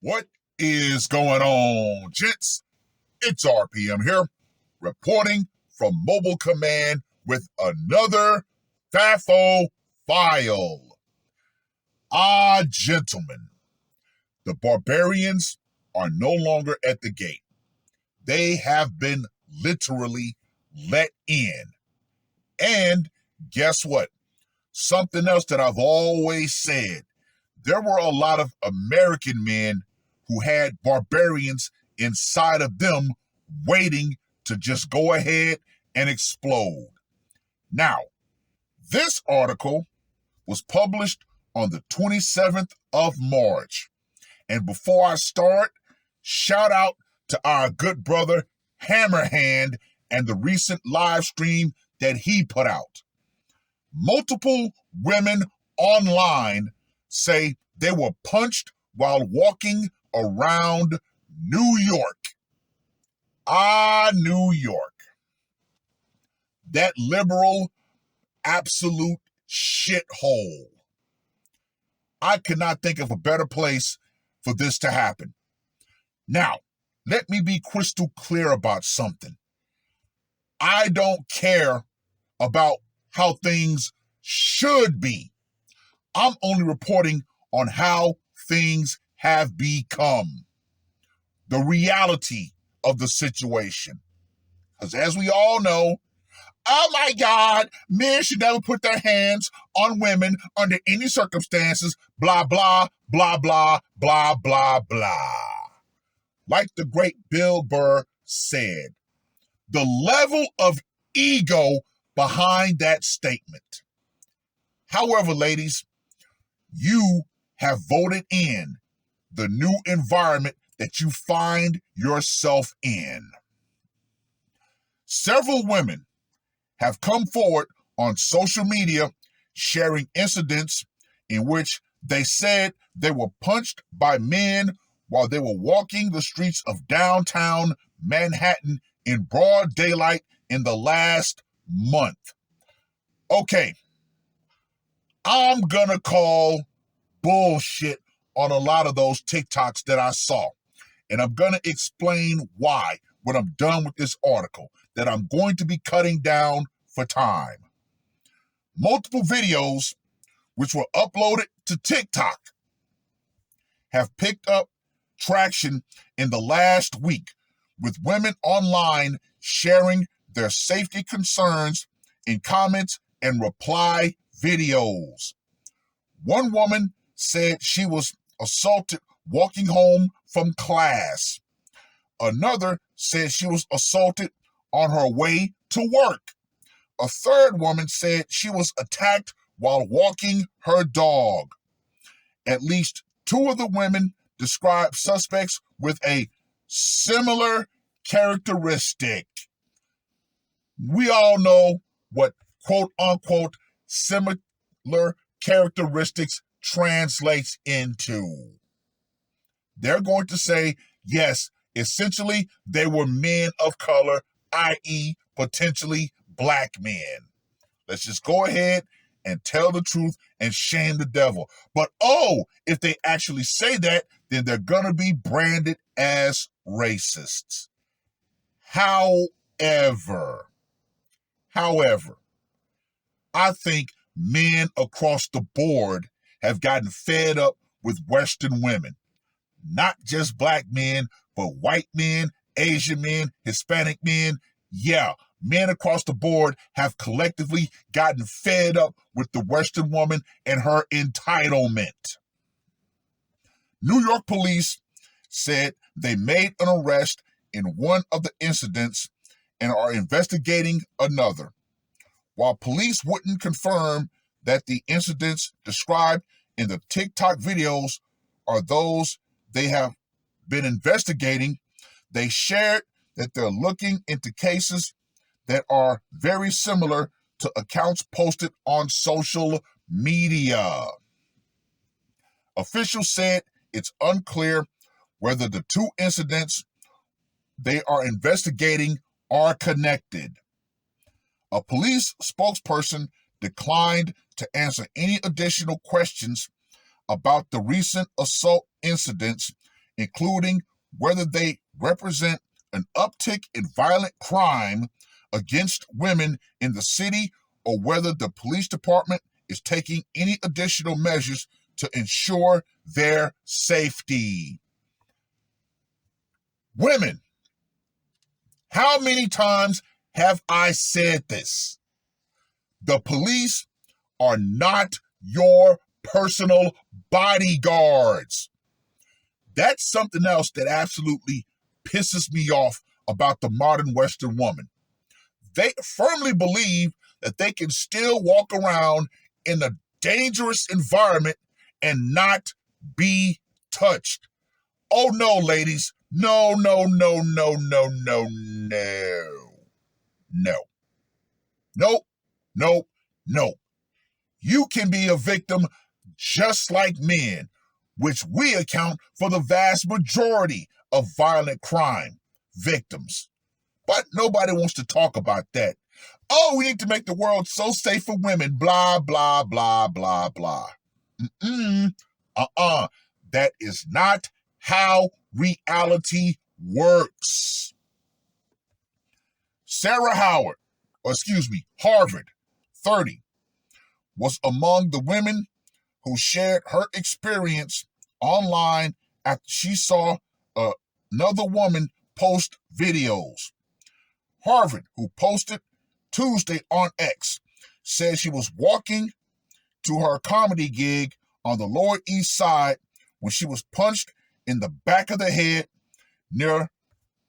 What is going on, gents? It's R.P.M. here, reporting from Mobile Command with another Fafo file. Gentlemen, the barbarians are no longer at the gate. They have been literally let in. And guess what? Something else that I've always said. There were a lot of American men who had barbarians inside of them waiting to just go ahead and explode. Now, this article was published on the 27th of March. And before I start, shout out to our good brother Hammerhand and the recent live stream that he put out. Multiple women online say they were punched while walking around New York. New York. That liberal, absolute shithole. I could not think of a better place for this to happen. Now, let me be crystal clear about something. I don't care about how things should be. I'm only reporting on how things have become. The reality of the situation. Because as we all know, oh my God, men should never put their hands on women under any circumstances, blah, blah, blah, blah, blah, blah, blah. Like the great Bill Burr said, the level of ego behind that statement. However, ladies, you have voted in the new environment that you find yourself in. Several women have come forward on social media sharing incidents in which they said they were punched by men while they were walking the streets of downtown Manhattan in broad daylight in the last month. Okay, I'm gonna call bullshit on a lot of those TikToks that I saw. And I'm gonna explain why when I'm done with this article that I'm going to be cutting down for time. Multiple videos which were uploaded to TikTok have picked up traction in the last week, with women online sharing their safety concerns in comments and reply videos. One woman said she was assaulted walking home from class. Another said she was assaulted on her way to work. A third woman said she was attacked while walking her dog. At least two of the women described suspects with a similar characteristic. We all know what quote unquote similar characteristics translates into. They're going to say, yes, essentially they were men of color, i.e. potentially black men. Let's just go ahead and tell the truth and shame the devil. But if they actually say that, then they're going to be branded as racists. However, I think men across the board have gotten fed up with Western women. Not just black men, but white men, Asian men, Hispanic men. Yeah, men across the board have collectively gotten fed up with the Western woman and her entitlement. New York police said they made an arrest in one of the incidents and are investigating another. While police wouldn't confirm that the incidents described in the TikTok videos are those they have been investigating, they shared that they're looking into cases that are very similar to accounts posted on social media. Officials said it's unclear whether the two incidents they are investigating are connected. A police spokesperson declined to answer any additional questions about the recent assault incidents including whether they represent an uptick in violent crime against women in the city or whether the police department is taking any additional measures to ensure their safety. Women, how many times have I said this? The police are not your personal bodyguards. That's something else that absolutely pisses me off about the modern Western woman. They firmly believe that they can still walk around in a dangerous environment and not be touched. Oh no, ladies. No, no, no, no, no, no, no. No. Nope. Nope. Nope. You can be a victim just like men, which we account for the vast majority of violent crime victims. But nobody wants to talk about that. Oh, we need to make the world so safe for women, blah, blah, blah, blah, blah. That is not how reality works. Harvard, 30, was among the women who shared her experience online after she saw another woman post videos. Harvard, who posted Tuesday on X, said she was walking to her comedy gig on the Lower East Side when she was punched in the back of the head near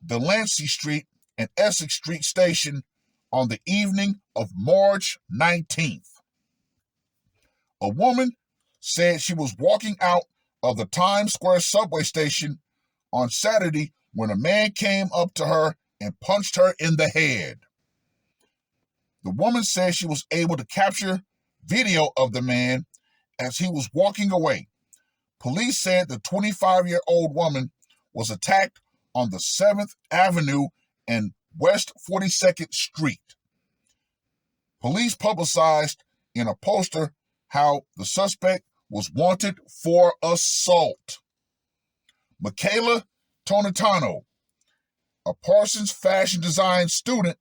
Delancey Street and Essex Street station on the evening of March 19th. A woman said she was walking out of the Times Square subway station on Saturday when a man came up to her and punched her in the head. The woman said she was able to capture video of the man as he was walking away. Police said the 25-year-old woman was attacked on the 7th Avenue and West 42nd Street. Police publicized in a poster how the suspect was wanted for assault. Michaela Tonitano, a Parsons fashion design student,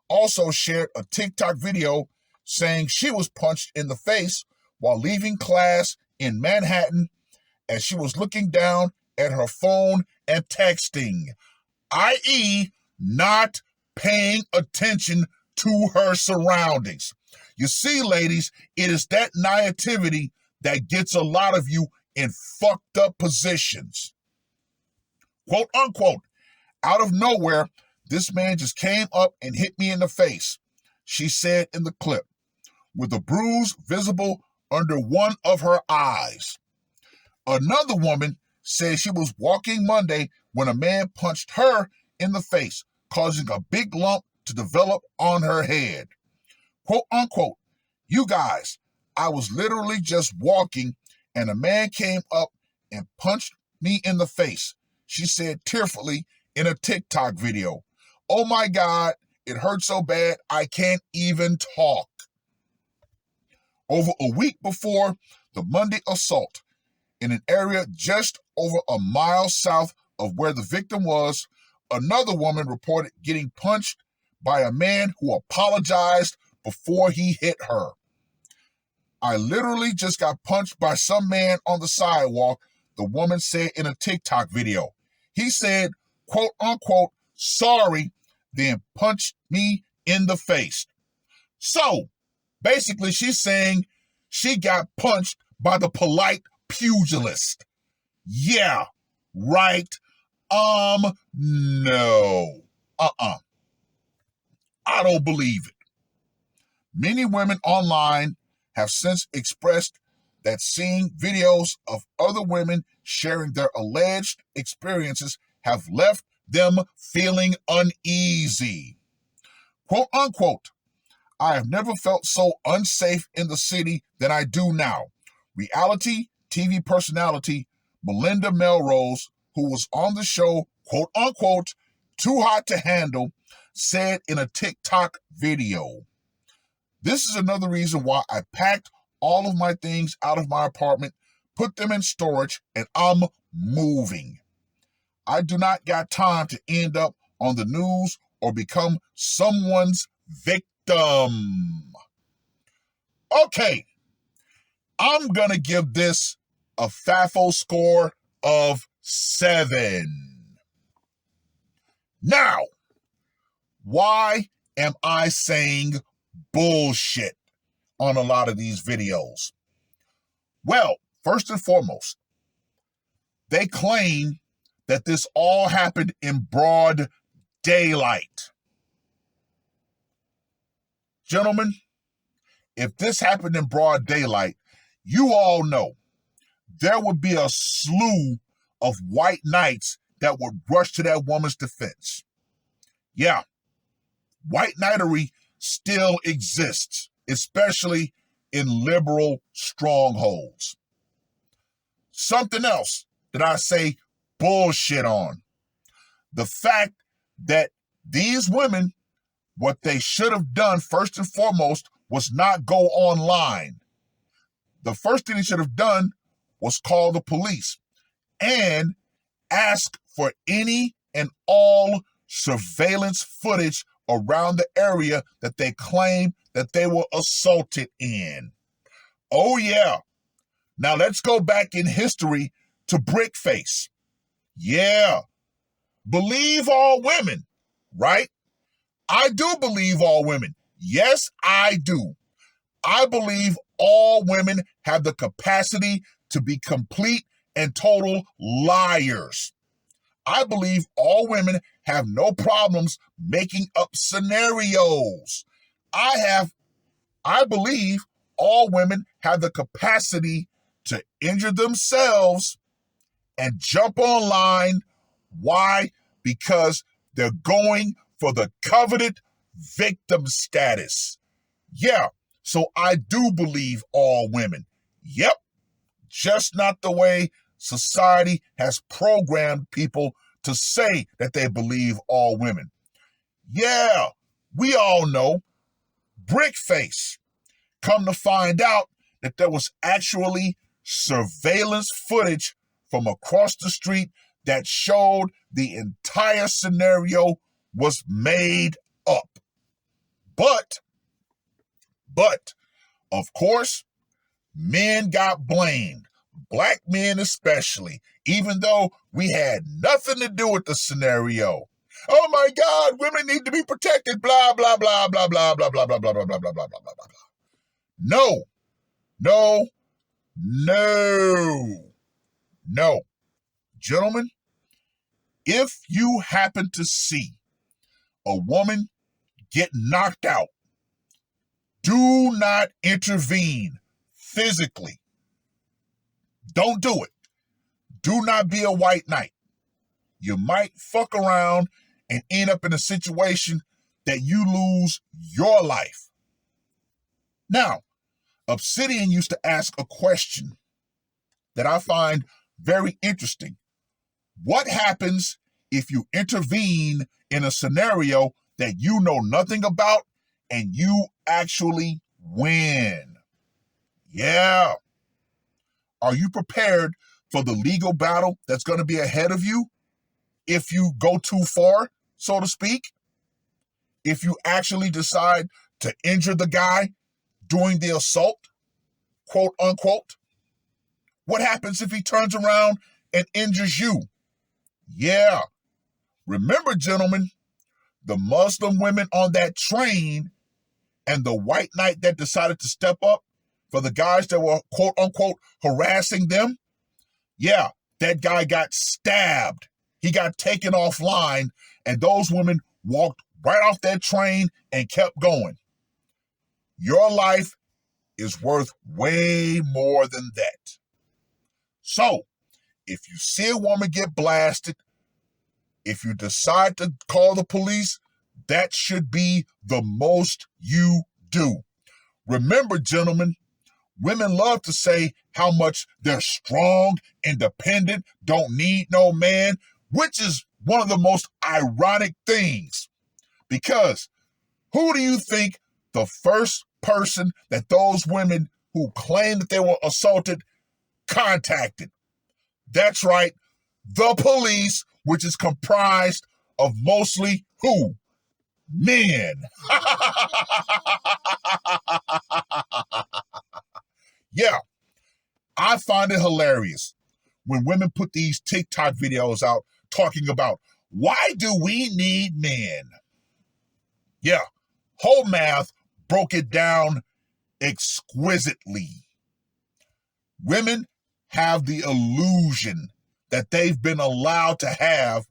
also shared a TikTok video saying she was punched in the face while leaving class in Manhattan as she was looking down at her phone and texting, i.e., not paying attention to her surroundings. You see, ladies, it is that naivety that gets a lot of you in fucked up positions. Quote unquote, out of nowhere, this man just came up and hit me in the face, she said in the clip, with a bruise visible under one of her eyes. Another woman said she was walking Monday when a man punched her in the face, causing a big lump to develop on her head. Quote unquote, you guys, I was literally just walking and a man came up and punched me in the face, she said tearfully in a TikTok video. Oh my God, it hurt so bad I can't even talk. Over a week before the Monday assault, in an area just over a mile south of where the victim was, another woman reported getting punched by a man who apologized before he hit her. I literally just got punched by some man on the sidewalk, the woman said in a TikTok video. He said, quote unquote, sorry, then punched me in the face. So, basically, she's saying she got punched by the polite pugilist. Yeah, right. No. I don't believe it. Many women online have since expressed that seeing videos of other women sharing their alleged experiences have left them feeling uneasy. Quote unquote, I have never felt so unsafe in the city than I do now. Reality TV personality Melinda Melrose, who was on the show, quote unquote, Too Hot to Handle, said in a TikTok video. This is another reason why I packed all of my things out of my apartment, put them in storage, and I'm moving. I do not got time to end up on the news or become someone's victim. Okay, I'm going to give this a Fafo score of 7. Now, why am I saying bullshit on a lot of these videos? Well, first and foremost, they claim that this all happened in broad daylight. Gentlemen, if this happened in broad daylight, you all know there would be a slew of white knights that would rush to that woman's defense. Yeah, white knightery still exists, especially in liberal strongholds. Something else that I say bullshit on. The fact that these women, what they should have done first and foremost was not go online. The first thing they should have done was call the police and ask for any and all surveillance footage around the area that they claim that they were assaulted in. Oh yeah. Now let's go back in history to Brickface. Yeah. Believe all women, right? I do believe all women. Yes, I do. I believe all women have the capacity to be complete and total liars. I believe all women have no problems making up scenarios. I believe all women have the capacity to injure themselves and jump online. Why? Because they're going for the coveted victim status. Yeah, so I do believe all women. Yep, just not the way society has programmed people to say that they believe all women. Yeah, we all know Brickface. Come to find out that there was actually surveillance footage from across the street that showed the entire scenario was made up. But, of course, men got blamed, black men especially, even though we had nothing to do with the scenario. Oh my God, women need to be protected, blah, blah, blah, blah, blah, blah, blah, blah, blah, blah, blah, blah, blah, blah, blah, blah. No, no, no, no. Gentlemen, if you happen to see a woman get knocked out, do not intervene physically. Don't do it. Do not be a white knight. You might fuck around and end up in a situation that you lose your life. Now, Obsidian used to ask a question that I find very interesting. What happens if you intervene in a scenario that you know nothing about and you actually win? Yeah. Are you prepared for the legal battle that's going to be ahead of you if you go too far, so to speak? If you actually decide to injure the guy during the assault, quote unquote? What happens if he turns around and injures you? Yeah. Remember, gentlemen, the Muslim women on that train and the white knight that decided to step up for the guys that were, quote unquote, harassing them. Yeah, that guy got stabbed. He got taken offline, and those women walked right off that train and kept going. Your life is worth way more than that. So, if you see a woman get blasted, if you decide to call the police, that should be the most you do. Remember, gentlemen, women love to say how much they're strong, independent, don't need no man, which is one of the most ironic things. Because who do you think the first person that those women who claim that they were assaulted contacted? That's right, the police which is comprised of mostly who? Men. Yeah, I find it hilarious when women put these TikTok videos out talking about, why do we need men? Yeah, whole math broke it down exquisitely. Women have the illusion that they've been allowed to have,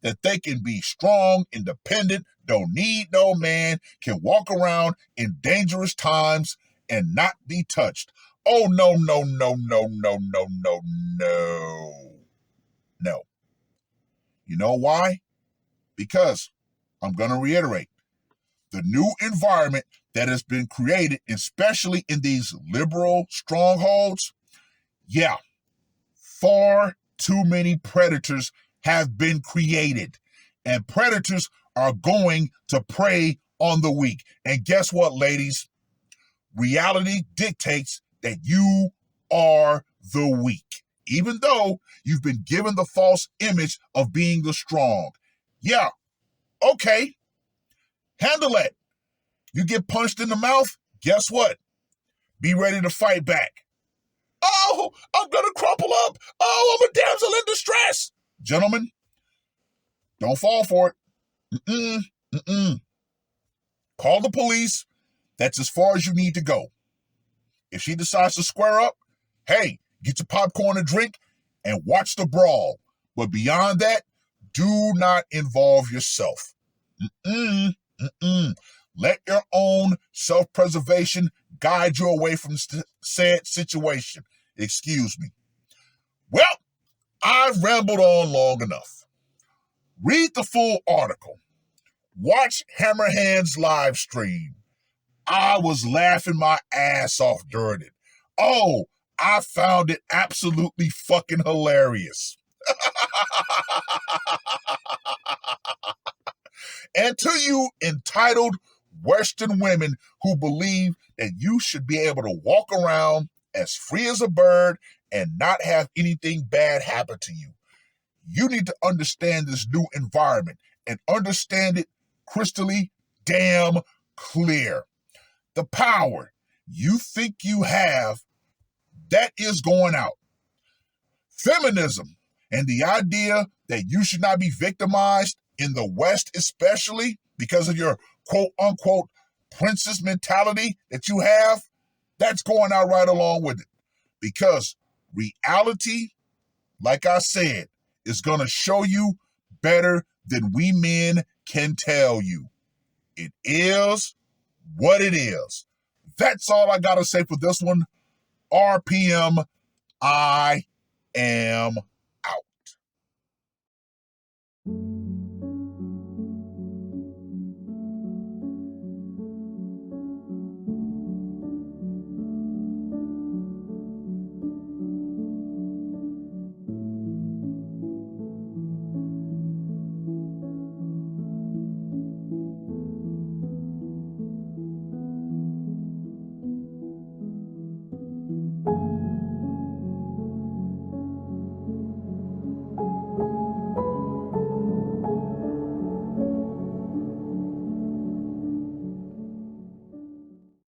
that they can be strong, independent, don't need no man, can walk around in dangerous times and not be touched. Oh, no, no, no, no, no, no, no, no. No. You know why? Because, I'm going to reiterate, the new environment that has been created, especially in these liberal strongholds, yeah, far too many predators have been created. And predators are going to prey on the weak. And guess what, ladies? Reality dictates that you are the weak, even though you've been given the false image of being the strong. Yeah, okay, handle it. You get punched in the mouth, guess what? Be ready to fight back. Oh, I'm gonna crumple up. Oh, I'm a damsel in distress. Gentlemen, don't fall for it. Call the police. That's as far as you need to go. If she decides to square up, hey, get your popcorn and drink and watch the brawl. But beyond that, do not involve yourself. Let your own self-preservation guide you away from said situation. Excuse me. Well, I've rambled on long enough. Read the full article. Watch Hammerhand's live stream. I was laughing my ass off during it. Oh, I found it absolutely fucking hilarious. And to you entitled Western women who believe that you should be able to walk around as free as a bird and not have anything bad happen to you, you need to understand this new environment and understand it crystally damn clear. The power you think you have, that is going out. Feminism and the idea that you should not be victimized in the West, especially because of your quote unquote princess mentality that you have, that's going out right along with it. Because reality, like I said, is going to show you better than we men can tell you. It is what it is. That's all I got to say for this one. R.P.M. I am